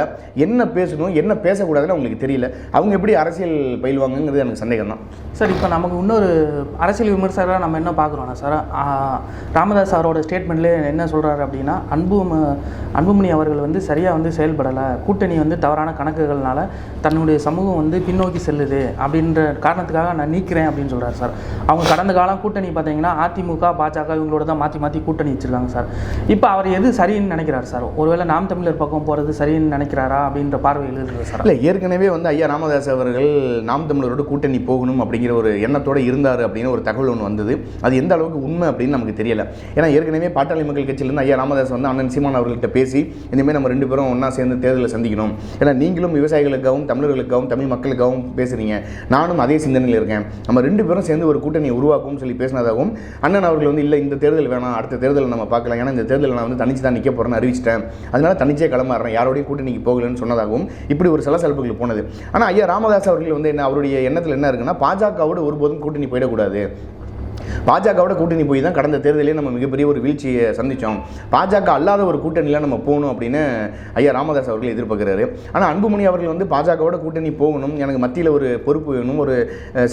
என்ன பேசணும் என்ன பேசக்கூடாதுன்னு அவங்களுக்கு தெரியல. அவங்க எப்படி அரசியல் பயில்வாங்கிறது எனக்கு சந்தேகம் தான் சார். இப்போ நமக்கு இன்னொரு அரசியல் விமர்சகராக நம்ம என்ன பார்க்குறோன்னா சார், ராமதாஸ் அவரோட ஸ்டேட்மெண்ட்லேயே என்ன சொல்கிறாரு அப்படின்னா, அன்புமணி அவர்கள் வந்து சரியாக வந்து செயல்படலை, கூட்டணி வந்து தவறான கணக்குகள்னால தன்னுடைய சமூகம் வந்து பின்னோக்கி செல்லுது அப்படின்ற காரணத்துக்காக நான் நீக்கிறேன் அப்படின்னு சொல்கிறார் சார். அவங்க கடந்த காலம் கூட்டணி பார்த்தீங்கன்னா அதிமுக, பாஜக இவங்களோட தான் மாற்றி கூட்டணி வச்சுருக்காங்க சார். இப்போ அவர் எது சரின்னு நினைக்கிறார் சார்? ஒருவேளை நாம் தமிழர் பக்கம் போகிறது சரின்னு நினைக்கிறாரா அப்படின்ற பார்வையில் இருக்குது சார். இல்லை, ஏற்கனவே வந்து ஐயா ராமதாஸ் அவர்கள் அவர்கள் நாம் தமிழரோட கூட்டணி போகணும் அப்படிங்கிற ஒரு எண்ணத்தோடு இருந்தார் அப்படின்னு ஒரு தகவல் ஒன்று வந்தது. அது எந்த அளவுக்கு உண்மை அப்படின்னு நமக்கு தெரியல. ஏன்னா ஏற்கனவே பாட்டாளி மக்கள் கட்சியிலேருந்து ஐயா ராமதாஸ் வந்து அண்ணன் சீமான் அவர்கள்ட்ட பேசி இனிமேல் நம்ம 2 பேரும் ஒன்றா சேர்ந்து தேர்தலில் சந்திக்கணும், ஏன்னா நீங்களும் விவசாயிகளுக்காகவும் தமிழர்களுக்காகவும் தமிழ் மக்களுக்காகவும் பேசுகிறீங்க, நானும் அதே சிந்தனையில் இருக்கேன், நம்ம 2 பேரும் சேர்ந்து ஒரு கூட்டணியை உருவாக்கும் சொல்லி பேசினதாகவும் அண்ணன் அவர்கள் வந்து இல்லை இந்த தேர்தல் வேணாம், அடுத்த தேர்தலில் நம்ம பார்க்கலாம், ஏன்னா இந்த தேர்தலில் நான் வந்து தனிச்சு தான் நிற்க போகிறேன்னு அறிவிச்சிட்டேன், அதனால தனிச்சே கிளம்புறேன், யாரோடையும் கூட்டணிக்கு போகலன்னு சொன்னதாகவும் இப்படி ஒரு சலசலப்புகள் போனது. ஆனால் ஐயா ராமதாஸ் அவர்கள் வந்து என்ன அவருடைய எண்ணத்தில் என்ன இருக்குன்னா, பாஜகவோடு ஒருபோதும் கூட்டணி போயிடக்கூடாது, பாஜகவோட கூட்டணி போய் தான் கடந்த தேர்தலே நம்ம மிகப்பெரிய ஒரு வீழ்ச்சியை சந்தித்தோம், பாஜக அல்லாத ஒரு கூட்டணியில் நம்ம போகணும் அப்படின்னு ஐயா ராமதாஸ் அவர்கள் எதிர்பார்க்குறாரு. ஆனால் அன்புமணி அவர்கள் வந்து பாஜகவோட கூட்டணி போகணும், எனக்கு மத்தியில் ஒரு பொறுப்பு வேணும், ஒரு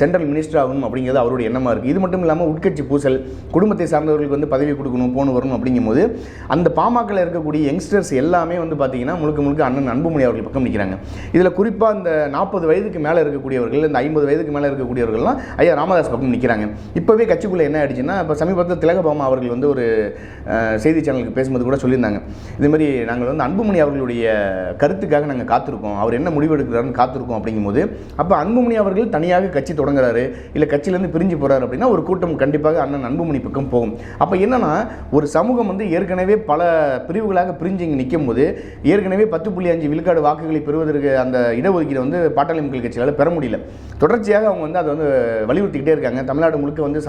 சென்ட்ரல் மினிஸ்டர் ஆகணும் அப்படிங்கிறது அவருடைய எண்ணமாக இருக்குது. இது மட்டும் இல்லாமல் உட்கட்சி பூசல், குடும்பத்தை சார்ந்தவர்களுக்கு வந்து பதவி கொடுக்கணும், போகணும் வரணும் அப்படிங்கும்போது அந்த பாமகவில் இருக்கக்கூடிய யங்ஸ்டர்ஸ் எல்லாமே வந்து பார்த்தீங்கன்னா முழுக்க முழுக்க அண்ணன் அன்புமணி அவர்கள் பக்கம் நிற்கிறாங்க. இதில் குறிப்பாக இந்த 40 வயதுக்கு மேலே இருக்கக்கூடியவர்கள், இந்த 50 வயதுக்கு மேலே இருக்கக்கூடியவர்கள்லாம் ஐயா ராமதாஸ் பக்கம் நிற்கிறாங்க. இப்போவே கட்சிக்குள்ள என்ன ஆயிடுச்சுன்னா, இப்போ சமீபத்தில் திலகபாமா அவர்கள் வந்து ஒரு செய்தி சேனலுக்கு பேசும்போது கூட சொல்லியிருந்தாங்க, இதுமாதிரி நாங்கள் வந்து அன்புமணி அவர்களுடைய கருத்துக்காக நாங்கள் காத்திருக்கோம், அவர் என்ன முடிவு எடுக்கிறாருன்னு காத்திருக்கோம் அப்படிங்கும்போது, அப்போ அன்புமணி அவர்கள் தனியாக கட்சி தொடங்குறாரு இல்லை கட்சியிலேருந்து பிரிஞ்சு போகிறாரு அப்படின்னா ஒரு கூட்டம் கண்டிப்பாக அண்ணன் அன்புமணி பக்கம் போகும். அப்போ என்னன்னா, ஒரு சமூகம் வந்து ஏற்கனவே பல பிரிவுகளாக பிரிஞ்சு இங்கே நிற்கும் போது ஏற்கனவே 10.5 விழுக்காடு வாக்குகளை பெறுவதற்கு அந்த இடஒதுக்கீடு வந்து பாட்டாளி மக்கள் கட்சியால் பெற முடியல. தொடர்ச்சியாக அவங்க வந்து அதை வந்து வலியுறுத்திக்கிட்டே இருக்காங்க. தமிழ்நாடு முழுக்க வந்து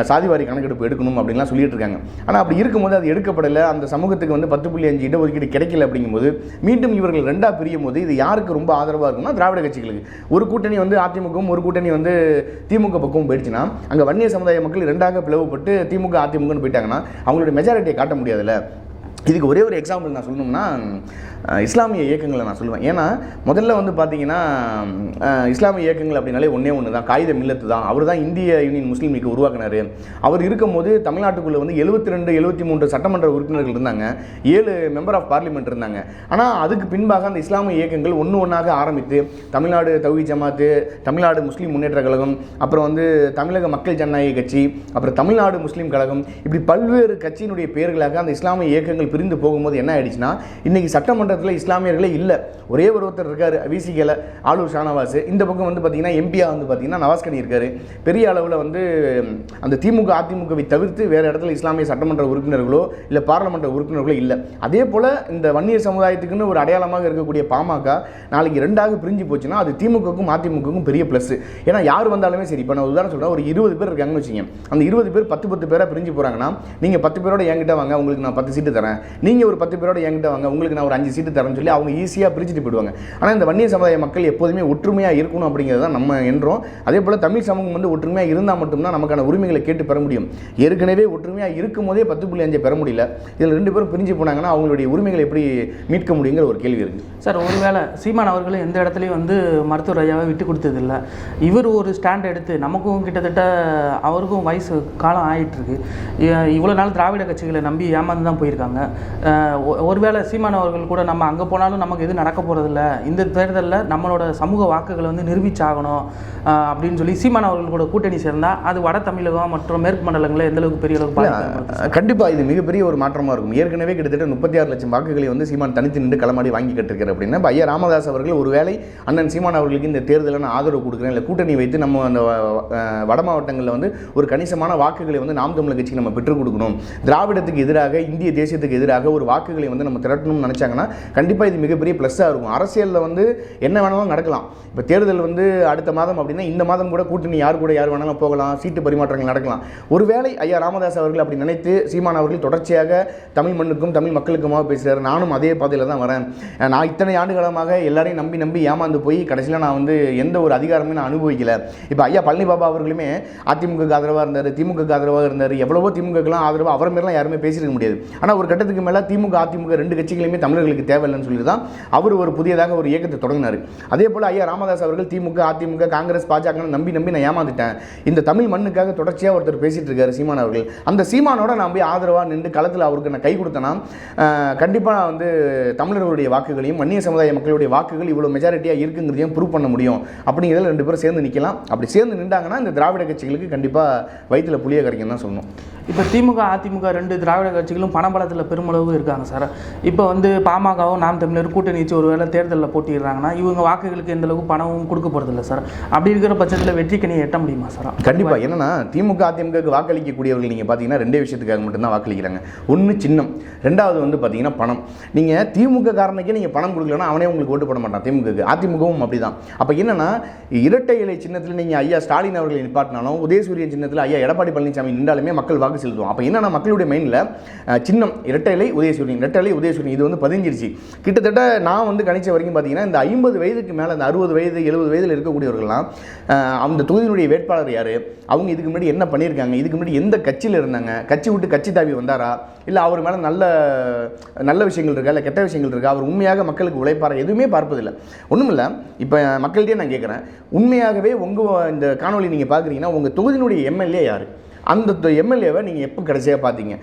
சாதிவாரி கணக்கெடுப்பு எடுக்கணும் அப்படின்லாம் சொல்லிட்டு இருக்காங்க. ஆனால் அப்படி இருக்கும்போது அது எடுக்கப்படலை, அந்த சமூகத்துக்கு வந்து 10.5 இடஒதுக்கீடு கிடைக்கல அப்படிங்கும்போது மீண்டும் இவர்கள் 2ஆக பிரியும் போது இது யாருக்கு ரொம்ப ஆதரவாக இருக்குன்னா திராவிட கட்சிகளுக்கு. ஒரு கூட்டணி வந்து அதிமுகவும் ஒரு கூட்டணி வந்து திமுக பக்கமும் போயிடுச்சுன்னா அங்கே வன்னிய சமுதாய மக்கள் 2ஆக பிளவுபட்டு திமுக அதிமுகன்னு போயிட்டாங்கன்னா அவங்களுடைய மெஜாரிட்டியை காட்ட முடியாதுல்ல. இதுக்கு ஒரே ஒரு எக்ஸாம்பிள் நான் சொல்லணும்னா இஸ்லாமிய இயக்கங்களை நான் சொல்லுவேன். ஏன்னா முதல்ல வந்து பார்த்தீங்கன்னா இஸ்லாமிய இயக்கங்கள் அப்படின்னாலே ஒன்று தான், காயித மில்லத்து தான். அவர் தான் இந்திய யூனியன் முஸ்லீம் லீக் உருவாக்கினார். அவர் இருக்கும்போது தமிழ்நாட்டுக்குள்ளே வந்து 72 73 சட்டமன்ற உறுப்பினர்கள் இருந்தாங்க, 7 மெம்பர் ஆஃப் பார்லிமெண்ட் இருந்தாங்க. ஆனால் அதுக்கு பின்பாக அந்த இஸ்லாமிய இயக்கங்கள் ஒன்றாக ஆரம்பித்து தமிழ்நாடு தௌஹீத் ஜமாத்து, தமிழ்நாடு முஸ்லீம் முன்னேற்ற கழகம், அப்புறம் வந்து தமிழக மக்கள் ஜனநாயக கட்சி, அப்புறம் தமிழ்நாடு முஸ்லீம் கழகம், இப்படி பல்வேறு கட்சியினுடைய பெயர்களாக அந்த இஸ்லாமிய இயக்கங்கள் பிரிந்து போகும்போது என்ன ஆயிடுச்சுன்னா, இன்னைக்கு சட்டமன்றத்தில் இஸ்லாமியர்களே இல்லை. ஒரே ஒருத்தர் இருக்கார் விசிகேல, ஆலூர் ஷானவாஸ். இந்த பக்கம் வந்து பார்த்தீங்கன்னா எம்பியா வந்து பார்த்தீங்கன்னா நவாஸ்கனி இருக்காரு. பெரிய அளவில் வந்து அந்த திமுக அதிமுகவை தவிர்த்து வேறு இடத்துல இஸ்லாமிய சட்டமன்ற உறுப்பினர்களோ இல்லை பார்லமெண்ட் உறுப்பினர்களோ இல்லை. அதே போல் இந்த வன்னியர் சமுதாயத்துக்குன்னு ஒரு அடையாளமாக இருக்கக்கூடிய பாமக நாளைக்கு 2ஆக பிரிஞ்சு போச்சுன்னா அது திமுகவுக்கும் அதிமுகவுக்கும் பெரிய ப்ளஸ். ஏன்னா யார் வந்தாலுமே சரி, இப்போ நான் உதாரணம் சொல்கிறேன், ஒரு 20 பேர் இருக்காங்கன்னு வச்சுங்க, அந்த 20 பேர் 10 பேராக பிரிஞ்சு போகிறாங்கன்னா நீங்கள் 10 பேரோட என்கிட்ட வாங்க, உங்களுக்கு நான் 10 சீட்டு தரேன், நீங்கள் ஒரு 10 பேரோட என்கிட்ட வாங்க, உங்களுக்கு நான் ஒரு 5 சீட்டு தரேன்னு சொல்லி அவங்க ஈஸியாக பிரிச்சுட்டு போயிடுவாங்க. ஆனால் இந்த வன்னிய சமுதாய மக்கள் எப்போதுமே ஒற்றுமையாக இருக்கணும் அப்படிங்கிறது தான் நம்ம என்றோம். அதே போல் தமிழ் சமூகம் வந்து ஒற்றுமையாக இருந்தால் மட்டும்தான் நமக்கான உரிமைகளை கேட்டு பெற முடியும். ஏற்கனவே ஒற்றுமையாக இருக்கும் போதே 10.5 பெற முடியல, இதில் 2 பேரும் பிரிஞ்சு போனாங்கன்னா அவங்களுடைய உரிமைகளை எப்படி மீட்க முடியுங்கிற ஒரு கேள்வி இருக்குது. சார், ஒருவேளை சீமான் அவர்களும் எந்த இடத்துலையும் வந்து மருத்துவர் ஐயாவை விட்டு கொடுத்ததில்லை, இவர் ஒரு ஸ்டாண்ட் எடுத்து நமக்கும் கிட்டத்தட்ட அவருக்கும் வயசு காலம் ஆகிட்டுருக்கு, இவ்வளோ நாள் திராவிட கட்சிகளை நம்பி ஏமாந்து தான் போயிருக்காங்க. ஒருவேளை சீமான் அவர்கள் கூட நம்ம அங்கே போனாலும் நமக்கு எதுவும் நடக்க போகிறதில்ல, இந்த தேர்தலில் நம்மளோட சமூக வாக்குகளை வந்து நிரூபிச்சாகணும் அப்படின்னு சொல்லி சீமான் அவர்கள் கூட கூட்டணி சேர்ந்தால் அது வட தமிழகம் மற்றும் மேற்கு மண்டலங்களில் எந்த அளவுக்கு பெரிய அளவுக்கு கண்டிப்பாக இது மிகப்பெரிய ஒரு மாற்றமாக இருக்கும். ஏற்கனவே கிட்டத்தட்ட 36 லட்சம் வாக்குகளை வந்து சீமான் தனித்து நின்று களமாடி வாங்கி கட்டிருக்காரு அப்படின்னா, ஐயா ராமதாஸ் அவர்கள் ஒருவேளை அண்ணன் சீமான் அவர்களுக்கு இந்த தேர்தலில் நான் ஆதரவு கொடுக்குறேன், இல்லை கூட்டணி வைத்து நம்ம அந்த வட மாவட்டங்களில் வந்து ஒரு கணிசமான வாக்குகளை வந்து நாம் தமிழர் கட்சிக்கு நம்ம பெற்றுக் கொடுக்கணும், திராவிடத்துக்கு எதிராக இந்திய தேசியத்துக்கு எதிராக ஒரு வாக்குகளை வந்து நம்ம திரட்டணும்னு நினச்சாங்கன்னா கண்டிப்பாக இது மிகப்பெரிய ப்ளஸ்ஸாக இருக்கும். அரசியலில் வந்து என்ன வேணாலும் நடக்கலாம். இப்போ தேர்தல் வந்து அடுத்த மாதம் அப்படின்னா இந்த மாதம் கூட கூட்டணி யார் வேணாலும் போகலாம், சீட்டு பரிமாற்றங்கள் நடக்கலாம். ஒருவேளை ஐயா ராமதாஸ் அவர்கள் அப்படி நினைத்து சீமான் அவர்கள் தொடர்ச்சியாக தமிழ் மண்ணுக்கும் தமிழ் மக்களுக்குமாக பேசுகிறார், நானும் அதே பாதையில் தான் வரேன், நான் இத்தனை ஆண்டு காலமாக எல்லாரையும் நம்பி ஏமாந்து போய் கடைசியில் நான் வந்து எந்த ஒரு அதிகாரமே நான் அனுபவிக்கல. இப்போ ஐயா பழனி பாபா அவர்களுமே அதிமுக ஆதரவாக இருந்தார், திமுக ஆதரவாக இருந்தார், எவ்வளவோ திமுகலாம் ஆதரவாக அவர் மாதிரிலாம் யாருமே பேசியிருக்க முடியாது. ஆனால் ஒரு கட்டத்துக்கு மேலே திமுக அதிமுக 2 கட்சிகளுமே தமிழர்களுக்கு தேவையில்லைன்னு சொல்லி தான் அவர் ஒரு புதியதாக ஒரு இயக்கத்தை தொடங்கினார். அதே போல் ஐயா ராமதாஸ் அவர்கள் திமுக அதிமுக காங்கிரஸ் பாஜக நம்பி நான் ஏமாந்துட்டேன், இந்த தமிழ் மண்ணுக்காக தொடர்ச்சியாக ஒருத்தர் பேசிட்டு இருக்காரு சீமான் அவர்கள், அந்த சீமானோட நான் போய் ஆதரவாக நின்று களத்தில் அவருக்கு நான் கை கொடுத்தேன்னா கண்டிப்பாக நான் வந்து தமிழர்களுடைய வாக்குகளையும் வன்னிய சமுதாய மக்களுடைய வாக்குகள் இவ்வளோ மெஜாரிட்டியாக இருக்குங்கிறதையும் ப்ரூவ் பண்ண முடியும். அப்படிங்கிறதுல 2 பேரும் சேர்ந்து நிற்கலாம். அப்படி சேர்ந்து நின்றாங்கன்னா இந்த திராவிட கட்சிகளுக்கு கண்டிப்பாக வயிற்றில் புளிய கரைக்கும் தான் சொல்லணும். இப்போ திமுக அதிமுக 2 திராவிட கட்சிகளும் பணபலத்தில் பெருமளவு இருக்காங்க சார். இப்போ வந்து பாமகவும் நாம் தமிழர் கூட்டணி வச்சு ஒரு வேளை தேர்தலில் போட்டிடுறாங்கன்னா இவங்க வாக்குகளுக்கு எந்த அளவுக்கு பணமும் கொடுக்க போகிறதில்ல சார். அப்படி இருக்கிற பட்சத்தில் வெற்றிக்கனியை எட்ட முடியுமா சார்? கண்டிப்பாக. என்னன்னா திமுக அதிமுகவுக்கு வாக்களிக்கக்கூடியவர்கள் நீங்கள் பார்த்தீங்கன்னா ரெண்டே விஷயத்துக்காக மட்டும்தான் வாக்களிக்கிறாங்க. ஒன்று சின்னம், ரெண்டாவது வந்து பார்த்தீங்கன்னா பணம். நீங்கள் திமுக காரனுக்கே நீங்கள் பணம் கொடுக்கலன்னா அவனே உங்களுக்கு ஓட்டு போட மாட்டான் திமுகவுக்கு. அதிமுகவும் அப்படி தான். அப்போ என்னன்னா இரட்டை இலை சின்னத்தில் நீங்கள் ஐயா ஸ்டாலின் அவர்களை நிப்பாட்டினாலும் உதயசூரியன் சின்னத்தில் ஐயா எடப்பாடி பழனிசாமி நின்றாலுமே மக்கள் வாக்கு செலுத்துவோம். அப்போ என்னன்னா மக்களுடைய மைண்டில் சின்னம் இரட்டை இலை உதயசூரியன், இரட்டை இலை உதயசூரியன் இது வந்து பதிஞ்சிருச்சு. கிட்டத்தட்ட நான் வந்து கணிச்ச வரைக்கும் பார்த்தீங்கன்னா இந்த 50 வயதுக்கு மேலே இந்த 60 வயது 70 வயதில் இருக்கக்கூடியவர்கள்லாம் அந்த தொகுதியினுடைய வேட்பாளர் யார், அவங்க இதுக்கு முன்னாடி என்ன பண்ணியிருக்காங்க, இதுக்கு முன்னாடி எந்த கட்சியில் இருந்தாங்க, கட்சி விட்டு கட்சி தாவி வந்தாரா, இல்லை அவர் மேலே நல்ல விஷயங்கள் இருக்கா, இல்லை கெட்ட விஷயங்கள் இருக்கா, அவர் உண்மையாக மக்களுக்கு உழைப்பாரா, எதுவுமே பார்ப்பதில்லை. ஒன்றும் இல்லை. இப்போ மக்கள்கிட்டே நான் கேட்குறேன், உண்மையாகவே உங்கள் இந்த காணொலி நீங்கள் பார்க்குறீங்கன்னா உங்கள் தொகுதியினுடைய எம்எல்ஏ யார், அந்த எம்எல்ஏவை நீங்கள் எப்போ கடைசியாக பார்த்தீங்க?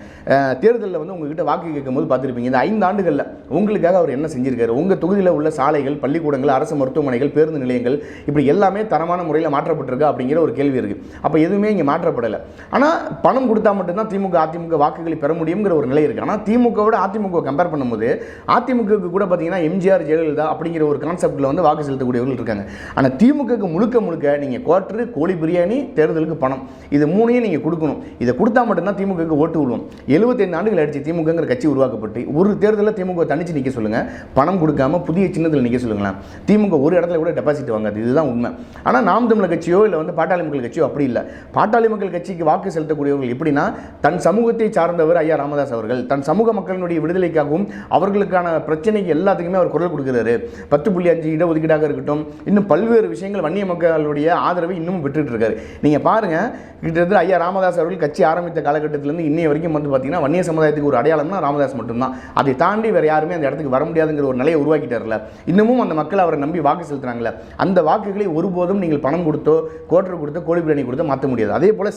தேர்தலில் வந்து உங்ககிட்ட வாக்கு கேட்கும்போது பார்த்துருப்பீங்க. இந்த 5 ஆண்டுகளில் உங்களுக்காக அவர் என்ன செஞ்சிருக்காரு? உங்கள் தொகுதியில் உள்ள சாலைகள், பள்ளிக்கூடங்கள், அரசு மருத்துவமனைகள், பேருந்து நிலையங்கள் இப்படி எல்லாமே தரமான முறையில் மாற்றப்பட்டிருக்கா அப்படிங்கிற ஒரு கேள்வி இருக்குது. அப்போ எதுவுமே இங்கே மாற்றப்படலை. ஆனால் பணம் கொடுத்தா மட்டும்தான் திமுக அதிமுக வாக்குகளை பெற முடியுங்கிற ஒரு நிலை இருக்குது. ஆனால் திமுகவோட அதிமுக கம்பேர் பண்ணும்போது அதிமுகவுக்கு கூட பார்த்தீங்கன்னா எம்ஜிஆர் ஜெயலலிதா அப்படிங்கிற ஒரு கான்செப்டில் வந்து வாக்கு செலுத்தக்கூடியவர்கள் இருக்காங்க. ஆனால் திமுகவுக்கு முழுக்க நீங்கள் குவார்டரு, கோழி பிரியாணி, தேர்தலுக்கு பணம், இது மூணையும் நீங்கள் கொடுக்கணும். இதை கொடுத்தா மட்டும்தான் திமுகவுக்கு ஓட்டு விழுவும். 75 ஆண்டுகள் ஆயிடுச்சு திமுகங்கிற கட்சி உருவாக்கப்பட்டு. ஒரு தேர்தலில் திமுக தனிச்சு நிற்க சொல்லுங்க, பணம் கொடுக்காம புதிய சின்னத்தில் நிற்க சொல்லுங்களேன், திமுக ஒரு இடத்துல கூட டெபாசிட் வாங்காது. இதுதான் உண்மை. ஆனால் நாம் தமிழர் கட்சியோ இல்லை வந்து பாட்டாளி மக்கள் கட்சியோ அப்படி இல்லை. பாட்டாளி மக்கள் கட்சிக்கு வாக்கு செலுத்தக்கூடியவர்கள் எப்படின்னா தன் சமூகத்தை சார்ந்தவர் ஐயா ராமதாஸ் அவர்கள் தன் சமூக மக்களினுடைய விடுதலைக்காகவும் அவர்களுக்கான பிரச்சனைக்கு எல்லாத்துக்குமே அவர் குரல் கொடுக்கிறாரு. 10.5 இடஒதுக்கீடாக இருக்கட்டும், இன்னும் பல்வேறு விஷயங்கள் வன்னிய மக்களுடைய ஆதரவை இன்னும் பெற்றுட்டு இருக்காரு. நீங்க பாருங்க, கிட்டத்தட்ட ஐயா ராமதாஸ் அவர்கள் கட்சி ஆரம்பித்த காலகட்டத்திலிருந்து இன்னைய வரைக்கும் வந்து பார்த்தீங்கன்னா வன்னிய சமுதாயத்துக்கு ஒரு அடையாளம்னா ராமதாஸ் மட்டும்தான். அதை தாண்டி வேற யாருமே அந்த இடத்துக்கு வர முடியாதுங்கிற ஒரு நிலையை உருவாக்கிட்டார்ல. இன்னமும் அந்த மக்கள் அவரை நம்பி வாக்கு செலுத்துறாங்கல்ல, அந்த வாக்குகளை ஒருபோதும் நீங்கள் பணம் கொடுத்தோ கோட்டர் கொடுத்தோ கோழி பிரியாணி கொடுத்தோ மாற்ற முடியாது. அதே போல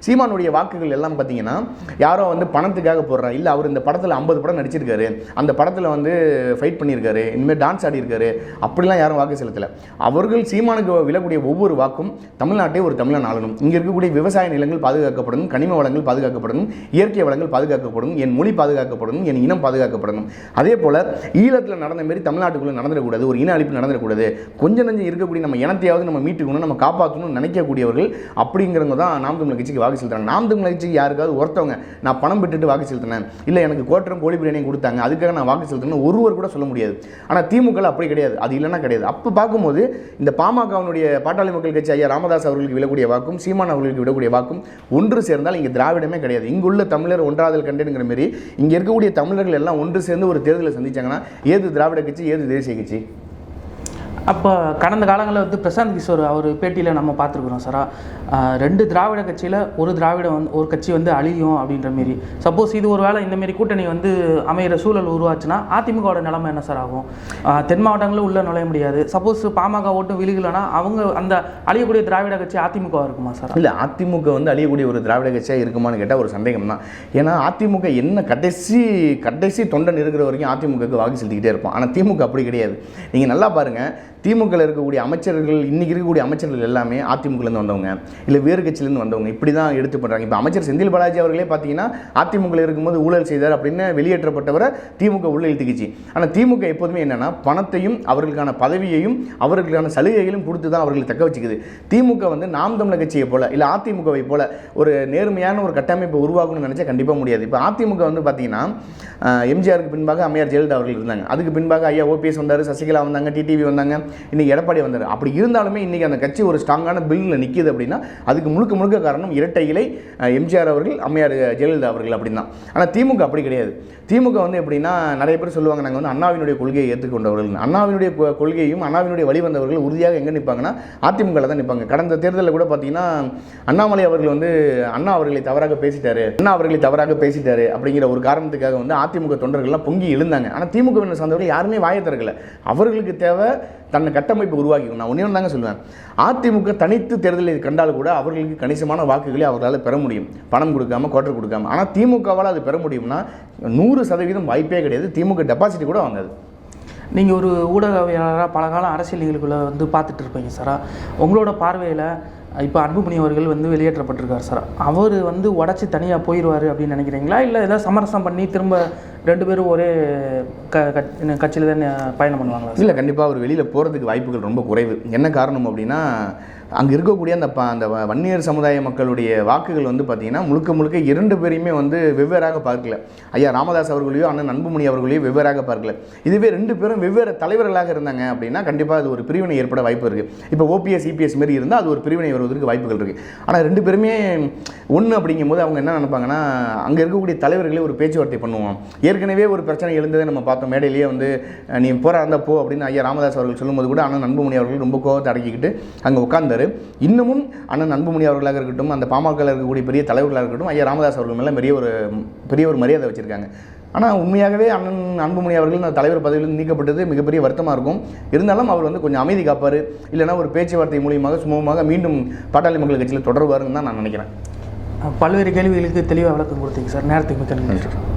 சீமானுடைய வாக்குகள் எல்லாம் பார்த்தீங்கன்னா யாரோ வந்து பணத்துக்காக போடுறா, இல்லை அவர் இந்த படத்தில் 50 படம் நடிச்சிருக்காரு, அந்த படத்தில் வந்து ஃபைட் பண்ணியிருக்காரு, இனிமேல் டான்ஸ் ஆடி இருக்காரு, அப்படிலாம் யாரும் வாக்கு செலுத்தலை. அவர்கள் சீமானுக்கு விழக்கூடிய ஒவ்வொரு வாக்கும் தமிழ்நாட்டை ஒரு தமிழன் ஆளணும், இங்கே இருக்கக்கூடிய விவசாய நிலங்கள் பாதுகாக்கப்படணும், கனிம வளங்கள் பாதுகாக்கப்படணும், இயற்கை வளங்கள் பாதுகாக்கப்படணும், என் மொழி பாதுகாக்கப்படணும், என் இனம் பாதுகாக்கப்படணும். அதே போல ஈழத்தில் நடந்த மாதிரி தமிழ்நாட்டுக்குள்ளே நடந்துடக்கூடாது, ஒரு இன அழிப்பு நடந்துடக்கூடாது, கொஞ்சம் நஞ்சம் இருக்கக்கூடிய நம்ம இனத்தையாவது நம்ம மீட்டுக்கணும், நம்ம காப்பாற்றணும்னு நினைக்கக்கூடியவர்கள் அப்படிங்கிறவங்க தான் நாம் தமிழர் கட்சிக்கு வாக்கு செலுத்துறாங்க. நாம் தமிழர் கட்சிக்கு யாருக்காவது ஒருத்தவங்க நான் பணம் பெற்றுட்டு வாக்கு செலுத்தினேன், இல்லை எனக்கு கோட்டரும் கோழி பிரியாணியும் கொடுத்தாங்க அதுக்காக நான் வாக்கு செலுத்தினேன் ஒருவர் கூட சொல்ல முடியாது. ஆனால் திமுக அப்படி கிடையாது, அது இல்லைன்னா கிடையாது. அப்போ பார்க்கும்போது இந்த பாமகவினுடைய பாட்டாளி மக்கள் கட்சி ஐயா ராமதாஸ் அவர்களுக்கு விழக்கூடிய வாக்கும் சீமான் அவர்களுக்கு விடக்கூடிய வாக்கும் ஒன்று சேர்ந்தால் இங்கே திராவிடமே கிடையாது. இங்குள்ள தமிழர் ஒன்றாதல் கண்டேங்கிற மாதிரி இங்கே இருக்கக்கூடிய தமிழர்கள் எல்லாம் ஒன்று சேர்ந்து ஒரு தேர்தலை சந்திச்சாங்கன்னா ஏது திராவிட கட்சி, ஏது தேசிய கட்சி? அப்போ கடந்த காலங்களில் வந்து பிரசாந்த் கிஷோர் அவர் பேட்டியில் நம்ம பார்த்துருக்குறோம் சார், 2 திராவிட கட்சியில் ஒரு கட்சி வந்து அழியும் அப்படின்ற மாரி. சப்போஸ் இது ஒரு வேளை இந்தமாரி கூட்டணி வந்து அமைகிற சூழல் உருவாச்சுன்னா அதிமுகவோட நிலைமை என்ன சார் ஆகும்? தென் மாவட்டங்களில் உள்ள நுழைய முடியாது. சப்போஸ் பாமக ஓட்டும் விழுகலைன்னா அவங்க அந்த அழியக்கூடிய திராவிட கட்சி அதிமுக இருக்குமா சார்? இல்லை, அதிமுக வந்து அழியக்கூடிய ஒரு திராவிட கட்சியாக இருக்குமான்னு கேட்டால் ஒரு சந்தேகம் தான். ஏன்னா அதிமுக என்ன கடைசி தொண்டன் இருக்கிற வரைக்கும் அதிமுகவுக்கு வாக்கு செலுத்திக்கிட்டே இருப்போம். ஆனால் திமுக அப்படி கிடையாது. நீங்கள் நல்லா பாருங்கள், திமுகவில் இருக்கக்கூடிய அமைச்சர்கள், இன்றைக்கி இருக்கக்கூடிய அமைச்சர்கள் எல்லாமே அதிமுகலேருந்து வந்தவங்க, இல்லை வேறு கட்சியிலேருந்து வந்தவங்க, இப்படி தான் எடுத்து பண்ணுறாங்க. இப்போ அமைச்சர் செந்தில் பாலாஜி அவர்களே பார்த்தீங்கன்னா அதிமுகவில் இருக்கும்போது ஊழல் செய்தார் அப்படின்னு வெளியேற்றப்பட்டவரை திமுக உள்ள இழுத்துக்கிச்சு. ஆனால் திமுக எப்போதுமே என்னென்னா பணத்தையும் அவர்களுக்கான பதவியையும் அவர்களுக்கான சலுகைகளும் கொடுத்து தான் அவர்களை தக்க வச்சுக்குது. திமுக வந்து நாம் தமிழர் கட்சியை போல இல்லை அதிமுகவை போல ஒரு நேர்மையான ஒரு கட்டமைப்பை உருவாக்கணும்னு நினச்சா கண்டிப்பாக முடியாது. இப்போ அதிமுக வந்து பார்த்தீங்கன்னா எம்ஜிஆருக்கு பின்பாக அம்மையார் ஜெயலலிதா அவர்கள் இருந்தாங்க, அதுக்கு பின்பாக ஐயா ஓபிஎஸ் வந்தார், சசிகலா வந்தாங்க, டிடிவி வந்தாங்க, இன்னைக்கு எடப்பாடி வந்தார். அப்படி இருந்தாலுமே இன்னைக்கு அந்த கட்சி ஒரு ஸ்ட்ராங்கான பில்லில் நிற்கிது அப்படின்னா அதுக்கு முழுக்க காரணம் இரட்டை இலை எம்ஜிஆர் அவர்கள், அம்மையார் ஜெயலலிதா அவர்கள் அப்படின்னா. ஆனால் திமுக அப்படி கிடையாது. திமுக வந்து எப்படின்னா நிறைய பேர் சொல்லுவாங்க நாங்கள் வந்து அண்ணாவினுடைய கொள்கையை ஏற்றுக்கொண்டவர்கள், அண்ணாவினுடைய கொள்கையும் அண்ணாவினுடைய வழிவந்தவர்கள் உறுதியாக எங்கே நிற்பாங்கன்னா அதிமுகவில் தான் நிற்பாங்க. கடந்த தேர்தலில் கூட பார்த்தீங்கன்னா அண்ணாமலை அவர்கள் வந்து அண்ணா அவர்களை தவறாக பேசிட்டாரு அப்படிங்கிற ஒரு காரணத்துக்காக வந்து அதிமுக தொண்டர்கள்லாம் பொங்கி எழுந்தாங்க. ஆனால் திமுக சார்ந்தவர்கள் யாருமே வாயை திறக்கல. அவர்களுக்கு தேவை தன்னை கட்டமைப்பு உருவாக்கிக்கணும். நான் ஒன்றே தாங்க சொல்லுவேன், அதிமுக தனித்து தேர்தலை கண்டால் கூட அவர்களுக்கு கணிசமான வாக்குகளை அவர்களால் பெற முடியும், பணம் கொடுக்காம கோட்டர் கொடுக்காம. ஆனால் திமுகவால் அது பெற முடியும்னா 100% வாய்ப்பே கிடையாது. திமுக டெபாசிட் கூட வாங்காது. நீங்கள் ஒரு ஊடகவியலாளராக பல காலம் அரசியல் நிகழ்வுகளை வந்து பார்த்துட்டு இருப்பீங்க சார். உங்களோட பார்வையில் இப்போ அன்புமணி அவர்கள் வந்து வெளியேற்றப்பட்டிருக்கார் சார். அவர் வந்து உடச்சி தனியாக போயிடுவார் அப்படின்னு நினைக்கிறீங்களா, இல்லை ஏதாவது சமரசம் பண்ணி திரும்ப 2 பேரும் ஒரே கட்சியில் தான் பயணம் பண்ணுவாங்களா? இல்லை, கண்டிப்பாக அவர் வெளியில் போகிறதுக்கு வாய்ப்புகள் ரொம்ப குறைவு. என்ன காரணம் அப்படின்னா, அங்கே இருக்கக்கூடிய அந்த வன்னியர் சமுதாய மக்களுடைய வாக்குகள் வந்து பார்த்திங்கன்னா முழுக்க 2 பேரையுமே வந்து வெவ்வேறாக பார்க்கல. ஐயா ராமதாஸ் அவர்களையோ அண்ணன் அன்புமணி அவர்களையோ வெவ்வேறாக பார்க்கல. இதுவே 2 பேரும் வெவ்வேறு தலைவர்களாக இருந்தாங்க அப்படின்னா கண்டிப்பாக அது ஒரு பிரிவினை ஏற்பட வாய்ப்பு இருக்குது. இப்போ ஓபிஎஸ் இபிஎஸ் மாரி இருந்தால் அது ஒரு பிரிவினை வருவதற்கு வாய்ப்புகள் இருக்குது. ஆனால் 2 பேருமே ஒன்று அப்படிங்கும்போது அவங்க என்ன நினைப்பாங்கன்னா, அங்கே இருக்கக்கூடிய தலைவர்களே ஒரு பேச்சுவார்த்தை பண்ணுவோம். ஏற்கனவே ஒரு பிரச்சனை எழுந்ததை நம்ம பார்த்தோம். மேடையிலேயே வந்து நீ போராட போ அப்படின்னு ஐயா ராமதாஸ் அவர்கள் சொல்லும்போது கூட அண்ணன் அன்புமணி அவர்கள் ரொம்ப கோபத்தை அடக்கிக்கிட்டு அங்கே உட்கார்ந்தார். இன்னமும் அண்ணன் அன்புமணி அவர்களாக இருக்கட்டும், அந்த பாமக இருக்கக்கூடிய பெரிய தலைவர்களாக இருக்கட்டும், ஐயா ராமதாஸ் அவர்கள் மேலே பெரிய ஒரு மரியாதை வச்சுருக்காங்க. ஆனால் உண்மையாகவே அண்ணன் அன்புமணி அவர்கள் அந்த தலைவர் பதவியிலிருந்து நீக்கப்பட்டது மிகப்பெரிய வருத்தமாக இருக்கும். இருந்தாலும் அவர் வந்து கொஞ்சம் அமைதி காப்பார், இல்லைனா ஒரு பேச்சுவார்த்தை மூலியமாக சுமூகமாக மீண்டும் பாட்டாளி மக்கள் கட்சியில் தொடருவாருன்னு தான் நான் நினைக்கிறேன். பல்வேறு கேள்விகளுக்கு தெளிவாக விளக்கம் கொடுத்தீங்க சார். நேரத்துக்கு மிக்க நன்றி.